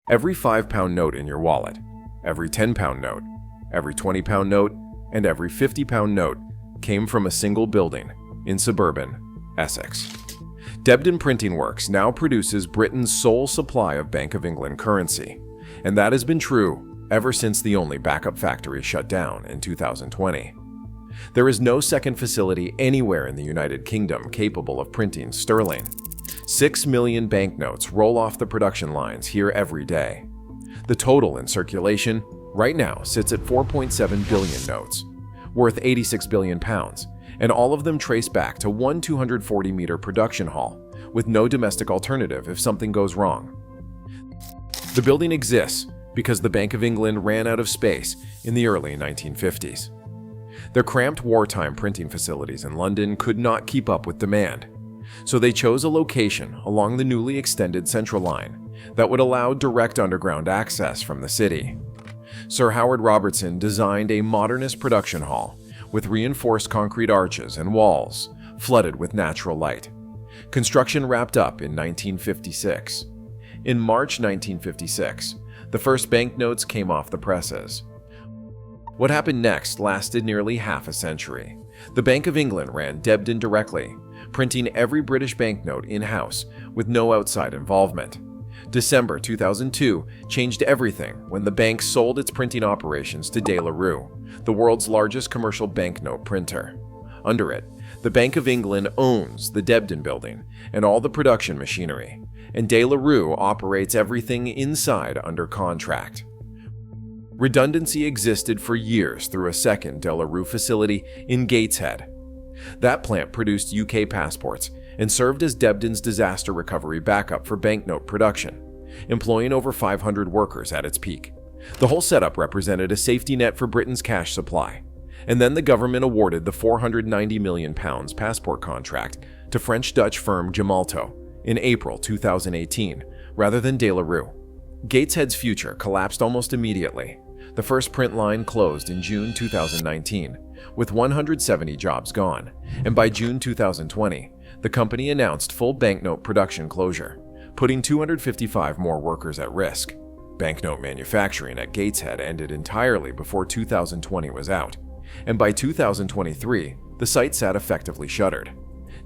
Every £5 note in your wallet, every £10 note, every £20 note, and every £50 note came from a single building in suburban Essex. Debden Printing Works now produces Britain's sole supply of Bank of England currency, and that has been true ever since the only backup factory shut down in 2020. There is no second facility anywhere in the United Kingdom capable of printing sterling. 6 million banknotes roll off the production lines here every day. The total in circulation right now sits at 4.7 billion notes, worth £86 billion, and all of them trace back to one 240-meter production hall, with no domestic alternative if something goes wrong. The building exists because the Bank of England ran out of space in the early 1950s. Their cramped wartime printing facilities in London could not keep up with demand, so they chose a location along the newly extended Central Line that would allow direct underground access from the city. Sir Howard Robertson designed a modernist production hall with reinforced concrete arches and walls flooded with natural light. Construction wrapped up in 1956. In March 1956, the first banknotes came off the presses. What happened next lasted nearly half a century. The Bank of England ran Debden directly, printing every British banknote in-house with no outside involvement. December 2002 changed everything when the bank sold its printing operations to De La Rue, the world's largest commercial banknote printer. Under it, the Bank of England owns the Debden building and all the production machinery, and De La Rue operates everything inside under contract. Redundancy existed for years through a second De La Rue facility in Gateshead. That plant produced UK passports and served as Debden's disaster recovery backup for banknote production, employing over 500 workers at its peak. The whole setup represented a safety net for Britain's cash supply, and then the government awarded the £490 million passport contract to French-Dutch firm Gemalto in April 2018, rather than De La Rue. Gateshead's future collapsed almost immediately. The first print line closed in June 2019, with 170 jobs gone, and by June 2020, the company announced full banknote production closure, putting 255 more workers at risk. Banknote manufacturing at Gateshead ended entirely before 2020 was out, and by 2023, the site sat effectively shuttered.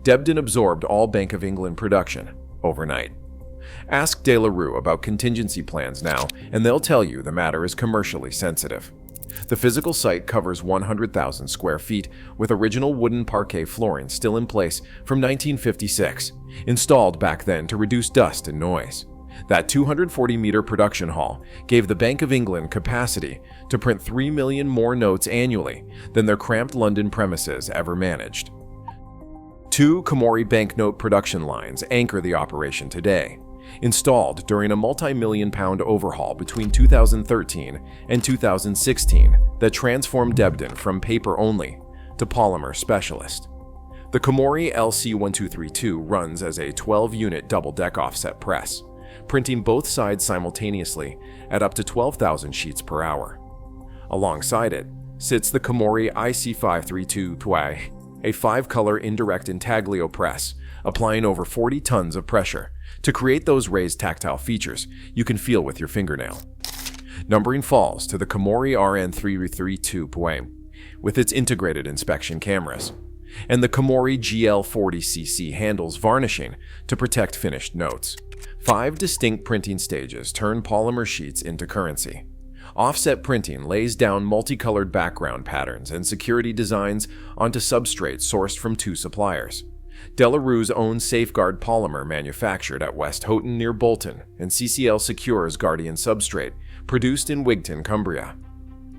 Debden absorbed all Bank of England production overnight. Ask De La Rue about contingency plans now, and they'll tell you the matter is commercially sensitive. The physical site covers 100,000 square feet, with original wooden parquet flooring still in place from 1956, installed back then to reduce dust and noise. That 240-meter production hall gave the Bank of England capacity to print 3 million more notes annually than their cramped London premises ever managed. 2 Komori banknote production lines anchor the operation today, installed during a multi-million-pound overhaul between 2013 and 2016 that transformed Debden from paper-only to polymer specialist. The Komori LC1232 runs as a 12-unit double-deck offset press, printing both sides simultaneously at up to 12,000 sheets per hour. Alongside it sits the Komori IC532 Twai, a 5-color indirect intaglio press, applying over 40 tons of pressure to create those raised tactile features you can feel with your fingernail. Numbering falls to the Komori RN332 Puem, with its integrated inspection cameras, and the Komori GL40cc handles varnishing to protect finished notes. 5 distinct printing stages turn polymer sheets into currency. Offset printing lays down multicolored background patterns and security designs onto substrates sourced from 2 suppliers. De La Rue's own Safeguard polymer manufactured at West Houghton near Bolton, and CCL Secure's Guardian substrate, produced in Wigton, Cumbria.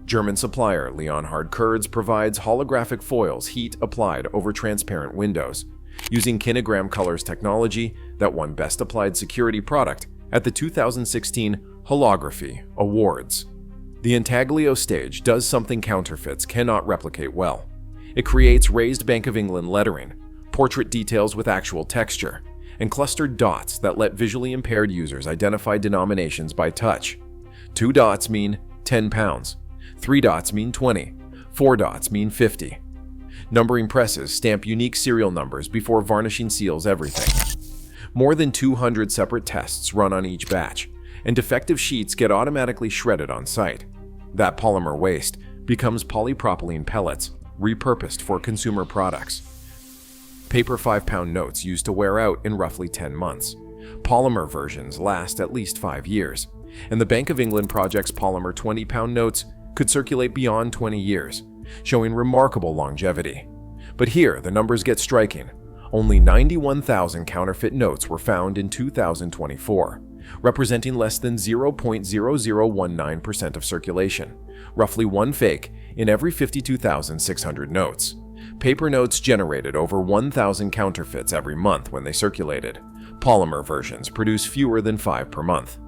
German supplier Leonhard Kurz provides holographic foils heat applied over transparent windows, using kinegram colors technology that won Best Applied Security Product at the 2016 Holography Awards. The intaglio stage does something counterfeits cannot replicate well. It creates raised Bank of England lettering, portrait details with actual texture, and clustered dots that let visually impaired users identify denominations by touch. 2 dots mean £10, 3 dots mean 20, 4 dots mean 50. Numbering presses stamp unique serial numbers before varnishing seals everything. More than 200 separate tests run on each batch, and defective sheets get automatically shredded on site. That polymer waste becomes polypropylene pellets, repurposed for consumer products. Paper 5-pound notes used to wear out in roughly 10 months. Polymer versions last at least 5 years, and the Bank of England project's polymer 20-pound notes could circulate beyond 20 years, showing remarkable longevity. But here, the numbers get striking. Only 91,000 counterfeit notes were found in 2024, representing less than 0.0019% of circulation, roughly one fake in every 52,600 notes. Paper notes generated over 1,000 counterfeits every month when they circulated. Polymer versions produce fewer than 5 per month.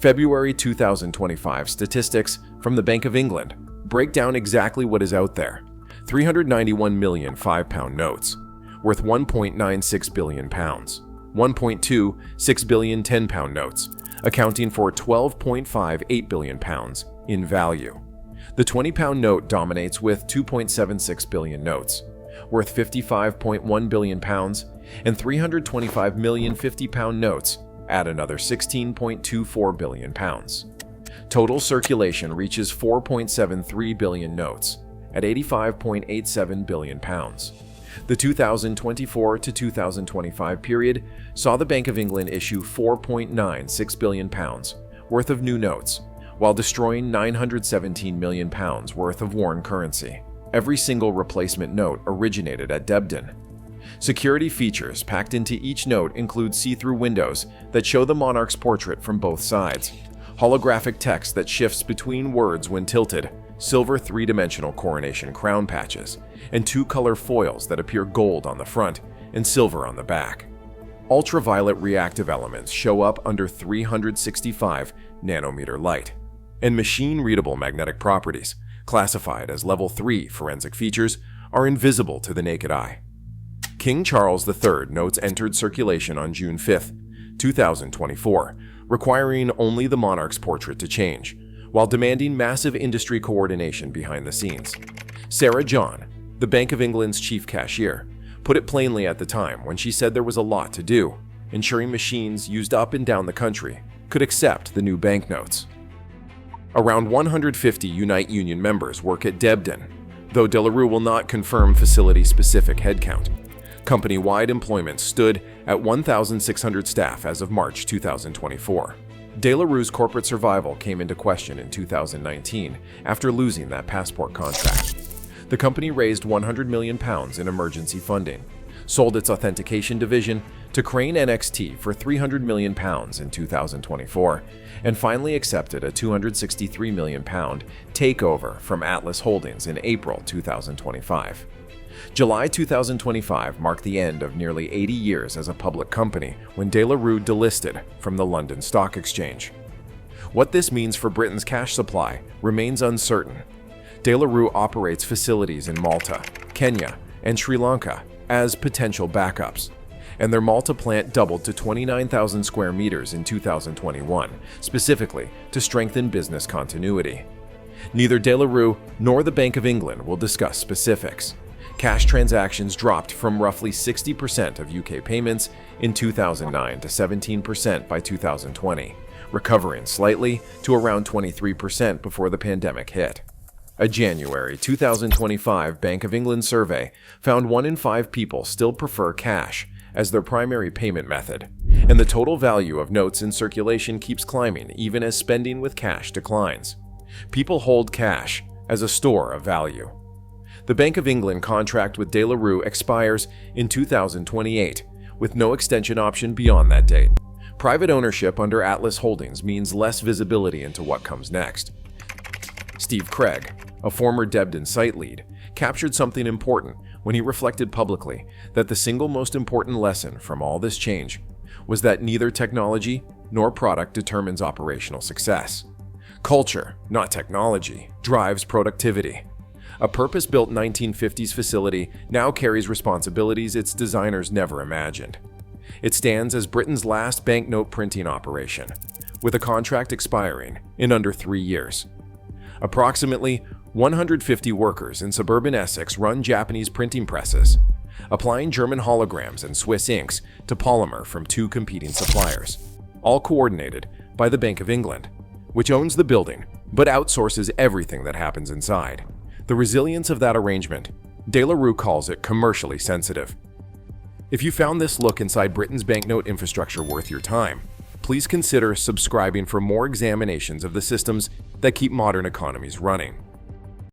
February 2025 statistics from the Bank of England break down exactly what is out there. 391 million 5-pound notes, worth £1.96 billion, 1.26 billion 10-pound notes, accounting for £12.58 billion in value. The 20-pound note dominates with 2.76 billion notes, worth £55.1 billion, and 325 million 50-pound notes add another £16.24 billion. Total circulation reaches 4.73 billion notes at £85.87 billion. The 2024 to 2025 period saw the Bank of England issue £4.96 billion worth of new notes, while destroying £917 million worth of worn currency. Every single replacement note originated at Debden. Security features packed into each note include see-through windows that show the monarch's portrait from both sides, holographic text that shifts between words when tilted, silver 3-dimensional coronation crown patches, and 2-color foils that appear gold on the front and silver on the back. Ultraviolet reactive elements show up under 365 nanometer light, and machine-readable magnetic properties, classified as Level 3 forensic features, are invisible to the naked eye. King Charles III notes entered circulation on June 5, 2024, requiring only the monarch's portrait to change, while demanding massive industry coordination behind the scenes. Sarah John, the Bank of England's chief cashier, put it plainly at the time when she said there was a lot to do, ensuring machines used up and down the country could accept the new banknotes. Around 150 Unite Union members work at Debden, though De La Rue will not confirm facility-specific headcount. Company-wide employment stood at 1,600 staff as of March 2024. De La Rue's corporate survival came into question in 2019 after losing that passport contract. The company raised £100 million in emergency funding, sold its authentication division to Crane NXT for £300 million in 2024, and finally accepted a £263 million takeover from Atlas Holdings in April 2025. July 2025 marked the end of nearly 80 years as a public company when De La Rue delisted from the London Stock Exchange. What this means for Britain's cash supply remains uncertain. De La Rue operates facilities in Malta, Kenya, and Sri Lanka as potential backups, and their Malta plant doubled to 29,000 square meters in 2021, specifically to strengthen business continuity. Neither De La Rue nor the Bank of England will discuss specifics. Cash transactions dropped from roughly 60% of UK payments in 2009 to 17% by 2020, recovering slightly to around 23% before the pandemic hit. A January 2025 Bank of England survey found 1 in 5 people still prefer cash as their primary payment method, and the total value of notes in circulation keeps climbing even as spending with cash declines. People hold cash as a store of value. The Bank of England contract with De La Rue expires in 2028, with no extension option beyond that date. Private ownership under Atlas Holdings means less visibility into what comes next. Steve Craig, a former Debden site lead, captured something important when he reflected publicly that the single most important lesson from all this change was that neither technology nor product determines operational success. Culture, not technology, drives productivity. A purpose-built 1950s facility now carries responsibilities its designers never imagined. It stands as Britain's last banknote printing operation, with a contract expiring in under 3 years. Approximately 150 workers in suburban Essex run Japanese printing presses, applying German holograms and Swiss inks to polymer from 2 competing suppliers. all coordinated by the Bank of England, which owns the building but outsources everything that happens inside. The resilience of that arrangement, De La Rue calls it commercially sensitive. If you found this look inside Britain's banknote infrastructure worth your time, please consider subscribing for more examinations of the systems that keep modern economies running.